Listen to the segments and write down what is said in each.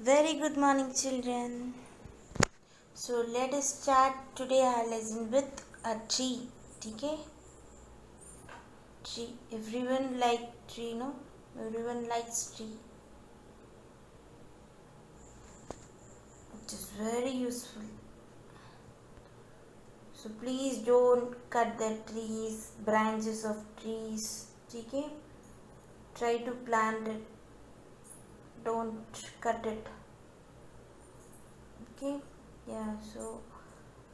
Very good morning, children. So let us start today our lesson with a tree. Okay? Tree. Everyone like tree, no? Everyone likes tree. It is very useful. So please don't cut the trees, branches of trees. Okay? Try to plant it. Don't cut it. Okay? Yeah. So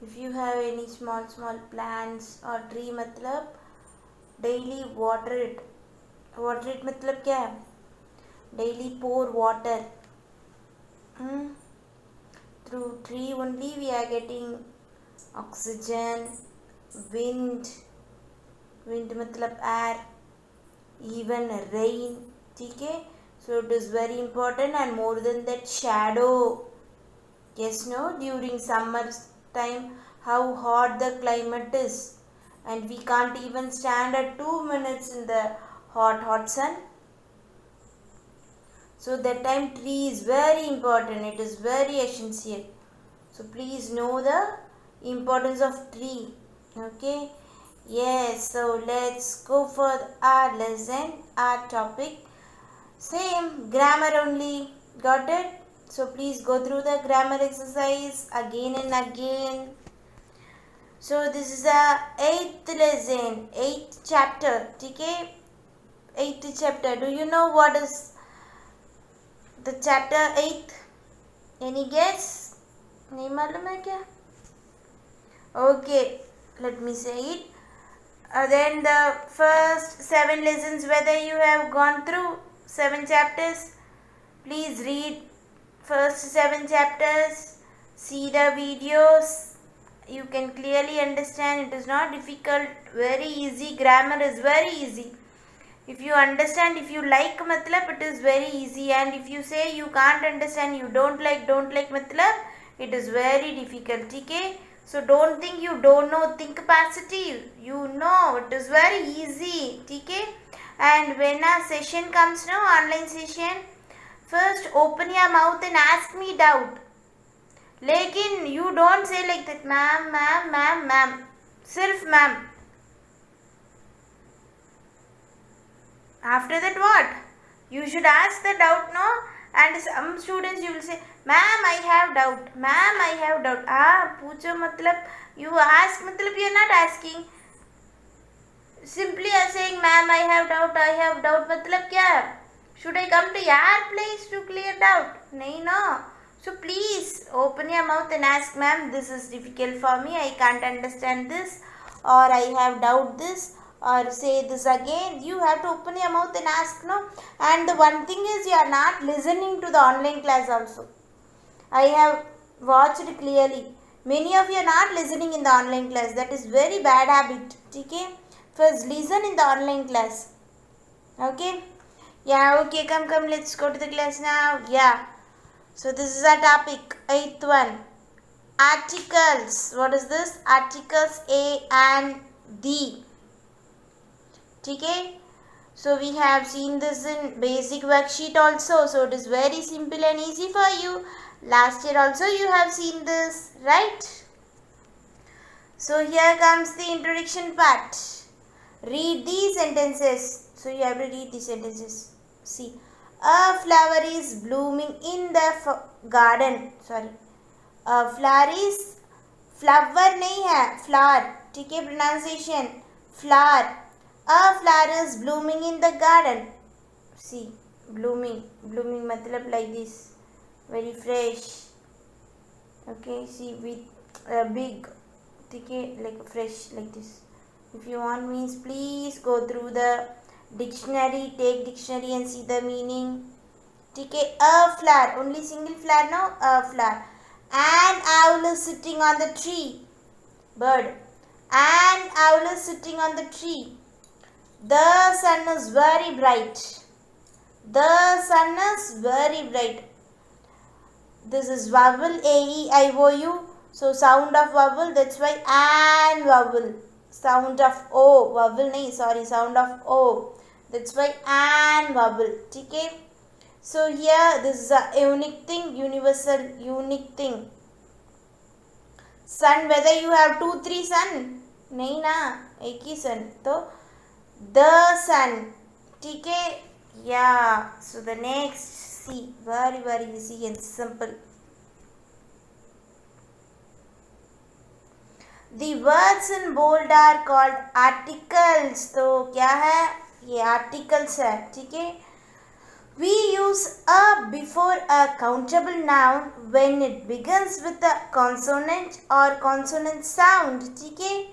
if you have any small plants or tree, matlab daily water it मतलब क्या है daily pour water through tree only we are getting oxygen wind wind मतलब air even rain ठीक है so it is very important and more than that shadow yes no during summer time how hot the climate is and we can't even stand at 2 minutes in the hot sun. So that time tree is very important. It is very essential. So please know the importance of tree. Okay. Yes. So let's go for our lesson. Our topic. Same grammar only. Got it? So please go through the grammar exercise again and again. So this is the 8th lesson, 8th chapter. Okay? 8th chapter. Do you know what is the chapter 8th? Any guess? नहीं मालूम है क्या? Okay, let me say it. Then the first 7 lessons, whether you have gone through 7 chapters, please read first 7 chapters, see the videos. You can clearly understand. It is not difficult, very easy. Grammar is very easy. If you understand, if you like matlab, it is very easy. And if you say you can't understand, you don't like matlab, it is very difficult. Okay? So don't think you don't know. Think positive. You know, it is very easy. Okay? And when a session comes, no, online session, first open your mouth and ask me doubt. लेकिन you don't say like that, ma'am. सिर्फ ma'am. After that what? You should ask the doubt, no? And some students you will say, ma'am, I have doubt. Ma'am, I have doubt. पूछो मतलब you ask मतलब you are not asking. Simply saying, ma'am, I have doubt मतलब क्या? Should I come to your place to clear doubt? नहीं no. So please open your mouth and ask, ma'am, this is difficult for me. I can't understand this, or I have doubt this, or say this again. You have to open your mouth and ask, no. And the one thing is, you are not listening to the online class also. I have watched clearly. Many of you are not listening in the online class. That is very bad habit. Okay? First listen in the online class. Okay? Yeah, okay, come, let's go to the class now. Yeah. So this is our topic, 8th one. Articles. What is this? Articles A and D. Okay? So we have seen this in basic worksheet also. So it is very simple and easy for you. Last year also you have seen this, right? So here comes the introduction part. Read these sentences. So you have to read these sentences. See. A flower is blooming in the garden. Sorry. A flower is flower नहीं है flower. ठीक है pronunciation flower. A flower is blooming in the garden. See blooming मतलब like this. Very fresh. Okay. See with big. ठीक है like fresh like this. If you want means please go through the dictionary, take dictionary and see the meaning. Okay, a flower, only single flower, no, a flower. An owl is sitting on the tree. Bird. An owl is sitting on the tree. The sun is very bright. The sun is very bright. This is vowel, A-E-I-O-U. So sound of vowel, that's why an vowel. Sound of O, vowel nahi, sorry, sound of O. That's why an vowel. Okay? So here this is a unique thing, universal, unique thing. Sun, whether you have 2-3 sun, नहीं ना, एक ही sun, तो the sun, ठीक है. Yeah, so the next, see, very very easy and simple. The words in bold are called articles. तो क्या है, ये articles है, ठीक है. We use a before a countable noun when it begins with a consonant or consonant sound, ठीक है.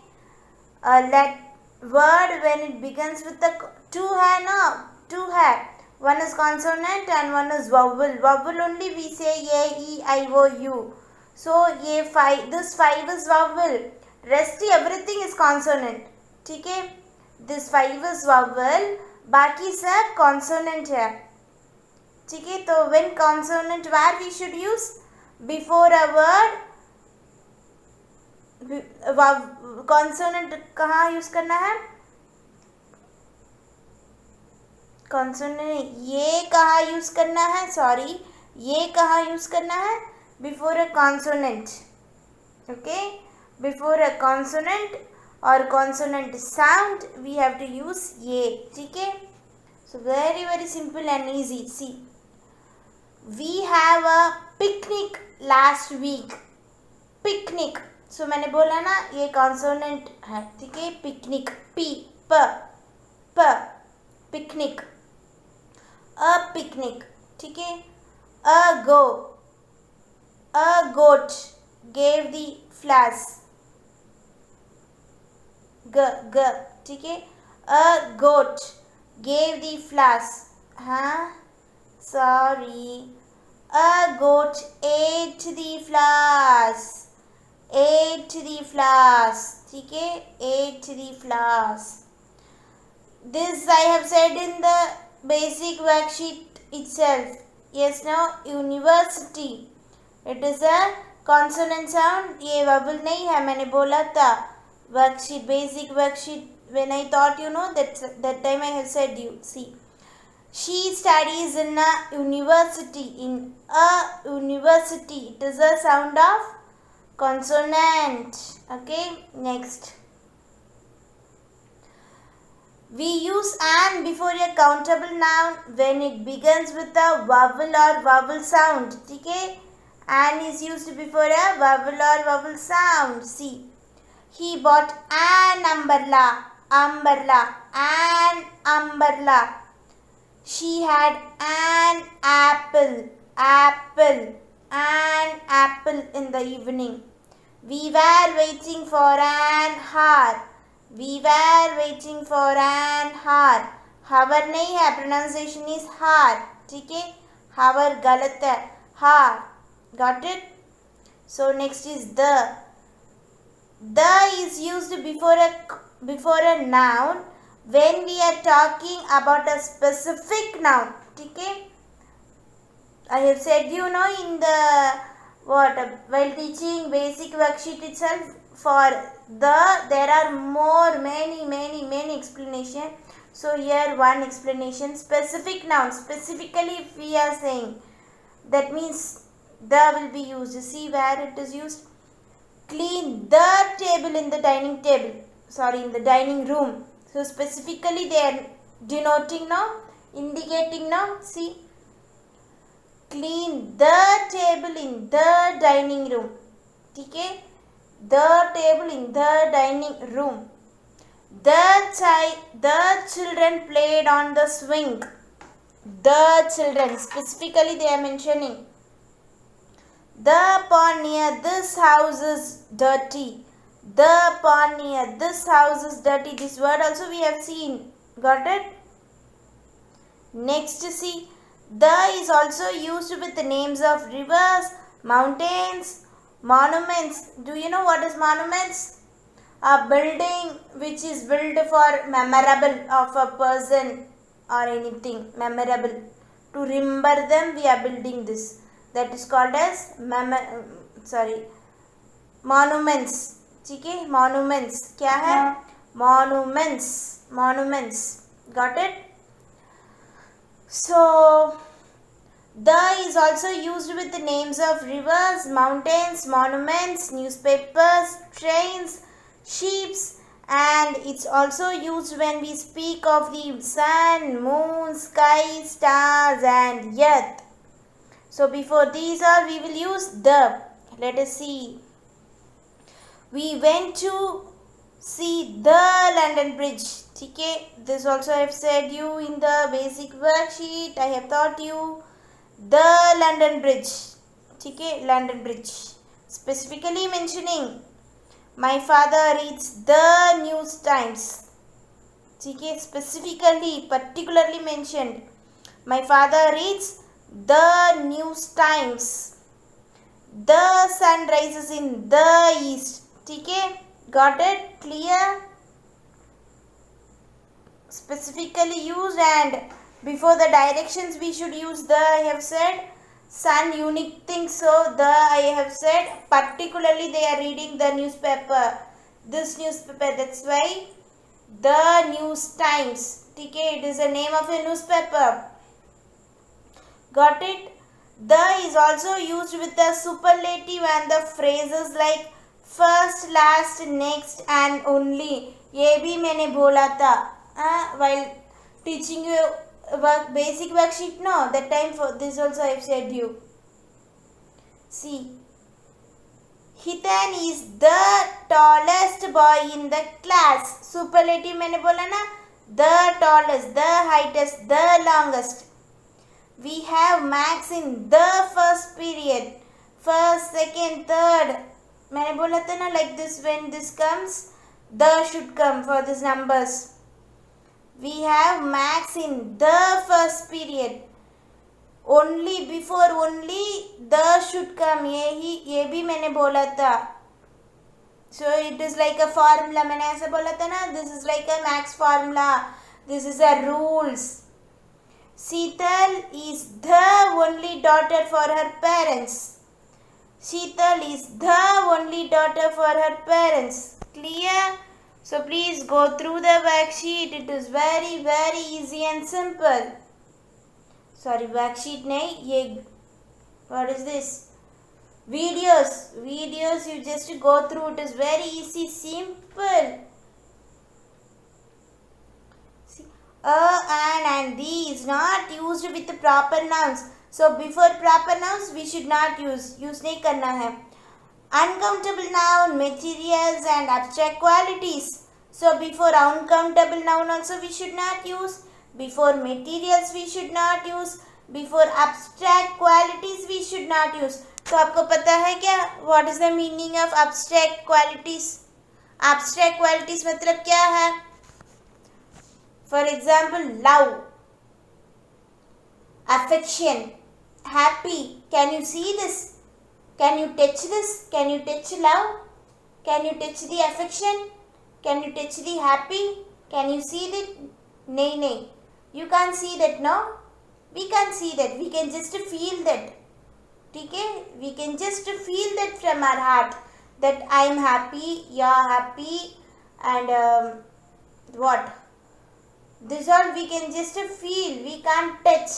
Let word when it begins with a two है ना, two है. One is consonant and one is vowel. Vowel only we say a, e, I, o, u. So ये five, this 5 is vowel. Rest everything is consonant, ठीक है. This 5 is vowel, बाकी सब consonant है, ठीक है. तो when consonant, where we should use before a word, consonant कहाँ यूज करना है, consonant ये कहाँ यूज करना है, सॉरी, ये कहाँ यूज करना है, before a consonant, okay. Before a consonant or consonant sound we have to use ये, ठीक है. So very very simple and easy. See, we have a picnic last week. Picnic, so मैंने बोला ना ये consonant है, ठीक है. Picnic, p, p, picnic, a picnic, ठीक है. A goat gave the flowers, g, ठीक है. A goat gave the flowers, हाँ, sorry, a goat ate the flowers, ate the flowers, ठीक है. Ate the flowers. This I have said in the basic worksheet itself. Yes, now university, it is a consonant sound. ये vowel नहीं है, मैंने बोला था worksheet, basic worksheet, when I thought you know that time I have said you. See, she studies in a university. In a university, it is a sound of consonant, okay. Next, we use an before a countable noun when it begins with a vowel or vowel sound, ठीक है. An is used before a vowel or vowel sound. See, he bought an umbrella, an umbrella. She had an apple, an apple in the evening. We were waiting for an hour, we were waiting for an hour. Hour नहीं है, pronunciation is hour, ठीक है. Hour गलत है, hour. Got it? So next is the. The is used before a noun when we are talking about a specific noun, ठीक है. I have said you know in the while teaching basic worksheet itself, for there are many explanation. So here one explanation, specific noun, specifically if we are saying, that means the will be used. See where it is used. Clean the table in the dining room. So specifically they are denoting now, indicating now. See, clean the table in the dining room, ठीक है. The table in the dining room. The children played on the swing. The children, specifically they are mentioning. The pond near this house is dirty. The pond near this house is dirty. This word also we have seen. Got it? Next, see, the is also used with the names of rivers, mountains, monuments. Do you know what is monuments? A building which is built for memorable of a person or anything memorable. To remember them, we are building this. That is called as monuments. ठीक है, monuments क्या है? Monuments. Got it? So The is also used with the names of rivers, mountains, monuments, newspapers, trains, ships, and it's also used when we speak of the sun, moon, sky, stars, and earth. So before these all, we will use the. Let us see. We went to see the London Bridge. Okay, this also I have said you in the basic worksheet. I have taught you the London Bridge. Okay, London Bridge. Specifically mentioning, my father reads the News Times. Okay, specifically, particularly mentioned, my father reads the News Times. The sun rises in the east. Okay, got it? Clear? Specifically used, and before the directions we should use the. I have said sun unique thing, so the I have said particularly they are reading the newspaper. This newspaper, that's why the News Times. Okay, it is the name of a newspaper. Got it? The is also used with the superlative and the phrases like first, last, next and only. ये भी मैंने बोला था while teaching you basic worksheet. No, that time for this also I have said you. See, Hitan is the tallest boy in the class. Superlative मैंने बोला ना, the tallest, the heightest, the longest. We have max in the first period, first, second, third. मैंने बोला था ना, like this, when this comes, the should come for these numbers. We have max in the first period. Only, before only the should come. ये भी मैंने बोला था. So it is like a formula. मैंने ऐसे बोला था ना, this is like a max formula. This is a rules. Sheetal is the only daughter for her parents. Sheetal is the only daughter for her parents. Clear? So please go through the worksheet. It is very easy and simple. Sorry, worksheet nahi, ye, what is this? Videos you just go through. It is very easy, simple. And the is not used with the proper nouns. So before proper nouns we should not use नहीं करना है. Uncountable noun, materials and abstract qualities. So before uncountable noun also we should not use. Before materials we should not use. Before abstract qualities we should not use. तो आपको पता है क्या what is the meaning of abstract qualities? Abstract qualities मतलब क्या है? For example, love, affection, happy. Can you see this? Can you touch this? Can you touch love? Can you touch the affection? Can you touch the happy? Can you see that? No. You can't see that, no? We can't see that. We can just feel that. Okay? We can just feel that from our heart. That I am happy, you are happy, and what? This all we can just feel, we can't touch.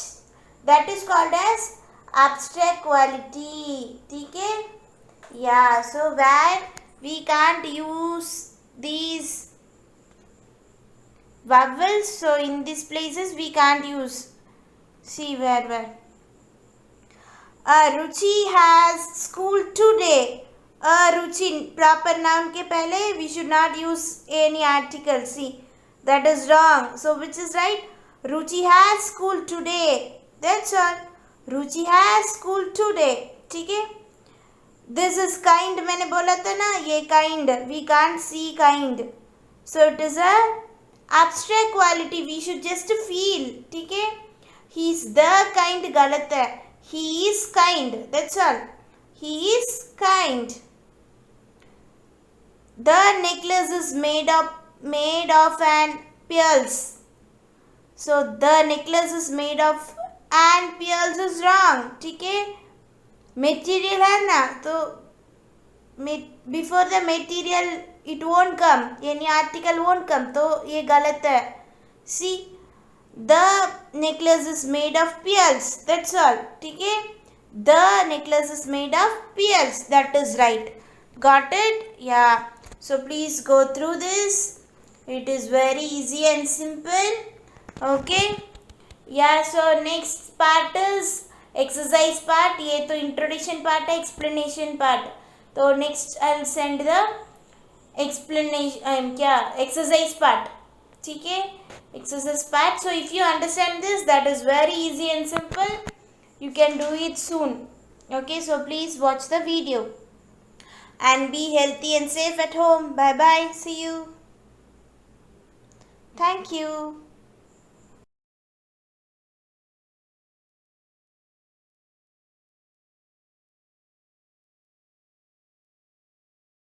That is called as abstract quality. Okay? Yeah, so where we can't use these vowels, so in these places we can't use. See where? Ruchi has school today. Ruchi, proper noun के पहले we should not use any article. See. That is wrong. So which is right? Ruchi has school today. That's all. Ruchi has school today. ठीक है? This is kind. मैंने बोला था ना, ये kind. We can't see kind. So it is a abstract quality. We should just feel. ठीक है? He is the kind. गलत है. He is kind. That's all. He is kind. The necklace is made of an pearls. So the necklace is made of and pearls is wrong. ठीक है? Material है ना, तो before the material it won't come. यानी article won't come. तो ये गलत है. See, The necklace is made of pearls. That's all. Okay? The necklace is made of pearls. That is right. Got it? Yeah. So please go through this. It is very easy and simple. Okay? Yeah. So next part is exercise part. ये तो introduction part है, explanation part. तो next I'll send the explanation क्या exercise part. ठीक है, exercise part. So if you understand this, that is very easy and simple. You can do it soon. Okay, so please watch the video and be healthy and safe at home. Bye bye. See you. Thank you.